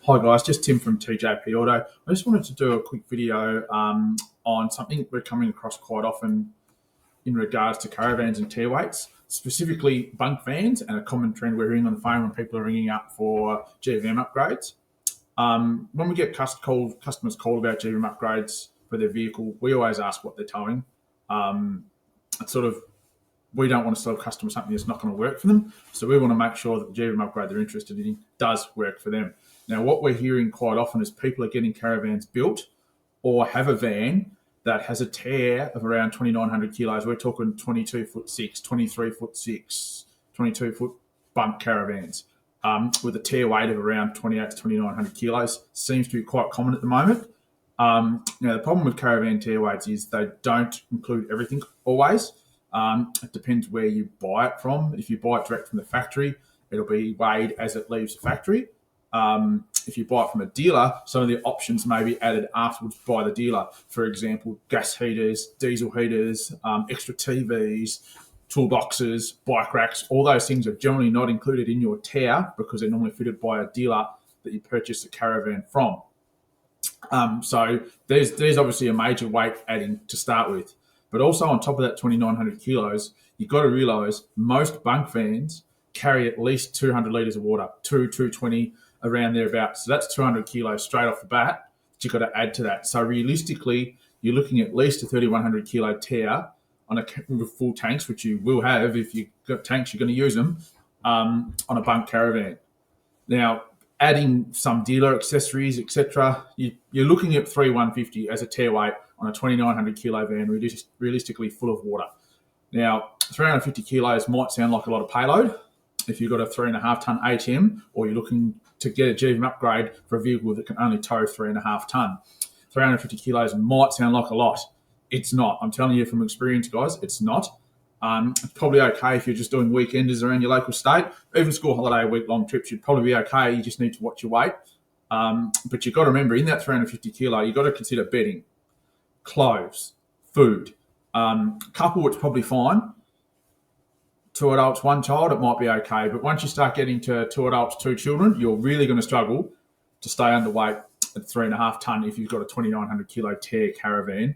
Hi guys, just Tim from TJP Auto. I just wanted to do a quick video on something we're coming across quite often in regards to caravans and tier weights, specifically bunk vans, and a common trend we're hearing on the phone when people are ringing up for GVM upgrades. When we get customers called about GVM upgrades for their vehicle, we always ask what they're towing. It's sort of we don't want to sell customers something that's not going to work for them. So we want to make sure that the GVM upgrade they're interested in does work for them. Now, what we're hearing quite often is people are getting caravans built or have a van that has a tare of around 2,900 kilos. We're talking 22 foot 6, 23 foot 6, 22 foot bunk caravans with a tare weight of around 28 to 2,900 kilos. Seems to be quite common at the moment. Now, the problem with caravan tare weights is they don't include everything always. It depends where you buy it from. If you buy it direct from the factory, it'll be weighed as it leaves the factory. If you buy it from a dealer, some of the options may be added afterwards by the dealer. For example, gas heaters, diesel heaters, extra TVs, toolboxes, bike racks. All those things are generally not included in your tare because they're normally fitted by a dealer that you purchase the caravan from. So there's obviously a major weight adding to start with. But also on top of that 2,900 kilos, you've got to realise most bunk vans carry at least 200 litres of water, 220, around thereabouts. So that's 200 kilos straight off the bat that you've got to add to that. So realistically, you're looking at least a 3,100 kilo tare with full tanks, which you will have if you've got tanks, you're going to use them, on a bunk caravan. Now, adding some dealer accessories, etc., you're looking at 3,150 as a tare weight on a 2,900 kilo van, realistically full of water. Now, 350 kilos might sound like a lot of payload if you've got a 3.5 ton ATM or you're looking to get a GVM upgrade for a vehicle that can only tow 3.5 ton. 350 kilos might sound like a lot. It's not. I'm telling you from experience, guys, it's not. It's probably okay if you're just doing weekenders around your local state. Even school holiday, week-long trips, you'd probably be okay. You just need to watch your weight. But you've got to remember, in that 350 kilo, you've got to consider bedding, clothes, food. Couple, it's probably fine. 2 adults, 1 child, it might be okay. But once you start getting to 2 adults, 2 children, you're really going to struggle to stay underweight at 3.5 ton if you've got a 2,900 kilo tare caravan.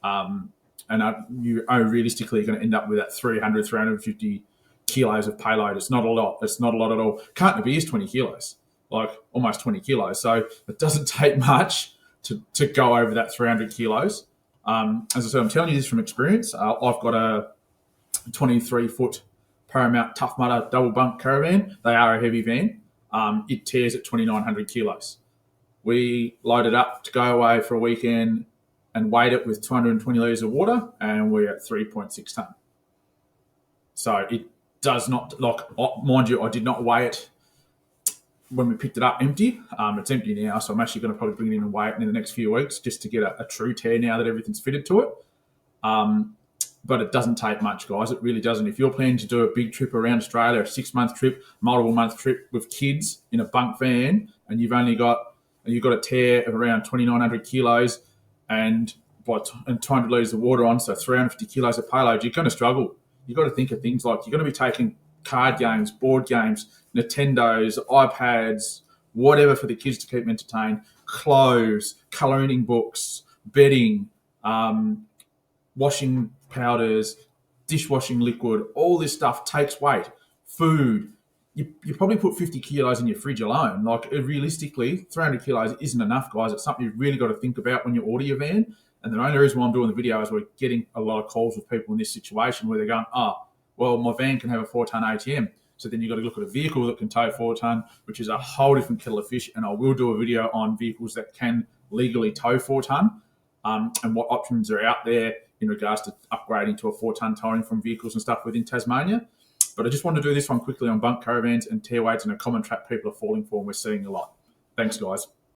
You realistically are going to end up with that 300, 350 kilos of payload. It's not a lot. It's not a lot at all. Carton of beer is 20 kilos, like almost 20 kilos. So it doesn't take much to go over that 300 kilos. As I said, I'm telling you this from experience. I've got a 23-foot Paramount Tough Mudder double bunk caravan. They are a heavy van. It tears at 2,900 kilos. We loaded up to go away for a weekend and weighed it with 220 litres of water, and we're at 3.6 tonne. So it does not, mind you, I did not weigh it when we picked it up empty. It's empty now, so I'm actually going to probably bring it in and weigh it in the next few weeks just to get a true tare now that everything's fitted to it. But it doesn't take much, guys. It really doesn't. If you're planning to do a big trip around Australia, a 6-month trip, multiple month trip with kids in a bunk van, and you've got a tare of around 2,900 kilos and 200 litres of water on, so 350 kilos of payload, you're going to struggle. You've got to think of things like you're going to be taking card games, board games, Nintendos, iPads, whatever for the kids to keep them entertained, clothes, colouring books, bedding, washing powders, dishwashing liquid, all this stuff takes weight. Food, you probably put 50 kilos in your fridge alone. Like, realistically, 300 kilos isn't enough, guys. It's something you've really got to think about when you order your van. And the only reason why I'm doing the video is we're getting a lot of calls with people in this situation where they're going, well, my van can have a 4-ton ATM. So then you've got to look at a vehicle that can tow 4-ton, which is a whole different kettle of fish. And I will do a video on vehicles that can legally tow 4-ton and what options are out there in regards to upgrading to a 4-ton towing from vehicles and stuff within Tasmania. But I just want to do this one quickly on bunk caravans and tare weights and a common trap people are falling for, and we're seeing a lot. Thanks, guys.